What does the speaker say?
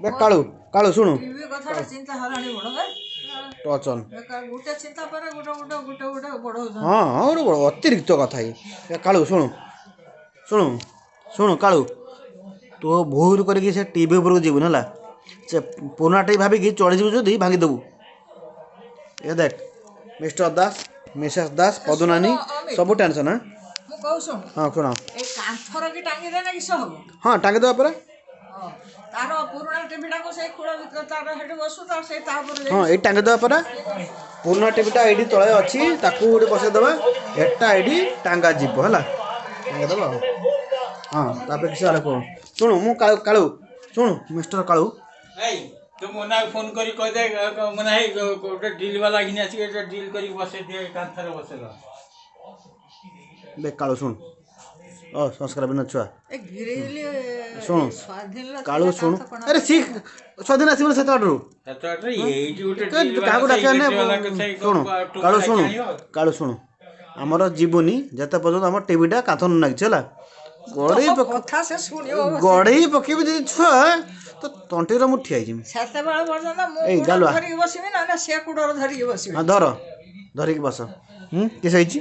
বে কাଳୁ କାଳୁ ଶୁଣୁ टीवी कथा चिंता हरानी बड़ बे ଟଚ୍ ଅନ୍ गोटे चिंता पर गोटे बड़ ହଁ ହଁ ଗୋଟେ ଅତିରିକ୍ତ କଥା କାଳୁ ଶୁଣୁ ଶୁଣୁ ଶୁଣୁ କାଳୁ ତୁ ଭୁଲ କରିକି ସେ ଟିଭି ଉପରକୁ ଯିବୁନି ହେଲା ସେ ପୁରୁଣା ଟିଭି ଭାବିକି ଚଳିଯିବୁ ଯଦି ଭାଙ୍ଗିଦେବୁ ଏ ଦେଖ ମିଷ୍ଟର ଦାସ ମିସେସ୍ ଦାସ ପଦୁନାନୀ ସବୁ ଟେନସନ୍ ହଁ ମୁଁ କହୁ ଶୁଣ ହଁ ଶୁଣ ଏ କାନ୍ଥର କି ଟାଙ୍ଗି ଦେଲେ କି ସେ ହବ ହଁ ଟାଙ୍ଗିଦେବା ପରେ ତାର ପୁରୁଣା ଟିଭିଟାକୁ ସେଇ କୂଳ ଭିତରେ ତାର ସେଠି ବସୁ ତାର ସେଇ ତାପରେ ହଁ ଏଇଠି ଟାଙ୍ଗିଦେବା ପରେ ପୁରୁଣା ଟିଭିଟା ଏଇଠି ତଳେ ଅଛି ତାକୁ ଗୋଟେ ବସେଇଦେବା ଏଟା ଏଇଠି ଟାଙ୍ଗା ଯିବ ହେଲା ଟାଙ୍ଗିଦେବା ହଁ ତାପରେ କିଛି ଆଡ଼େ କୁହ ଶୁଣୁ ମୁଁ କାଳୁ ଶୁଣୁ ମିଷ୍ଟର କାଳୁ ତୁ ମୋନା ଫୋନ କରି କହିଦେ ମୋନା ହେଇ ଗୋଟେ ଡ୍ରିଲ୍ ବାଲା ଘିନି ଆସିକି ଗୋଟେ ଡ୍ରିଲ୍ କରିକି ବସେଇ ଦିଏ କାନ୍ଥରେ ବସେଇଲା ବେ କାଳୁ ଶୁଣୁ ସଂସ୍କାର ବିନା ଛୁଆ ଏ ଗ୍ରିଲ ଶୁଣୁ ସ୍ୱାଧୀନ କାଳୁ ଶୁଣୁ ଆରେ ଶିଖ ସ୍ୱାଧୀନ ଆସିବ ସେତେ ବାଟରୁ ଏଇଠି ଗୋଟେ ଡ୍ରିଲ୍ କାହାକୁ ବାଲା ଡାକିବା ଶୁଣୁ କାଳୁ ଶୁଣୁ କାଳୁ ଶୁଣୁ ଆମର ଯିବୁନି ଯେତେ ପର୍ଯ୍ୟନ୍ତ ଆମର ଟିଭିଟା କାନ୍ଥ ନ ଲାଗିଛି ହେଲା କଥା ସେ ଶୁଣିବ ଗଡ଼େଇ ପକେଇବି ଯଦି ଛୁଆ ତ ତଣ୍ଟିରେ ମୁଁ ଠିଆ ହେଇଯିବି ସେତେବେଳେ ପର୍ଯ୍ୟନ୍ତ ମୁଁ ଏଇ କୁଡର ଗାଲୁଆ ଧରିକି ବସିବି ନା ସେ କୁଡର ଧରିକି ବସିବି ହଁ ଧରିକି ବସ କିସ ହେଇଛି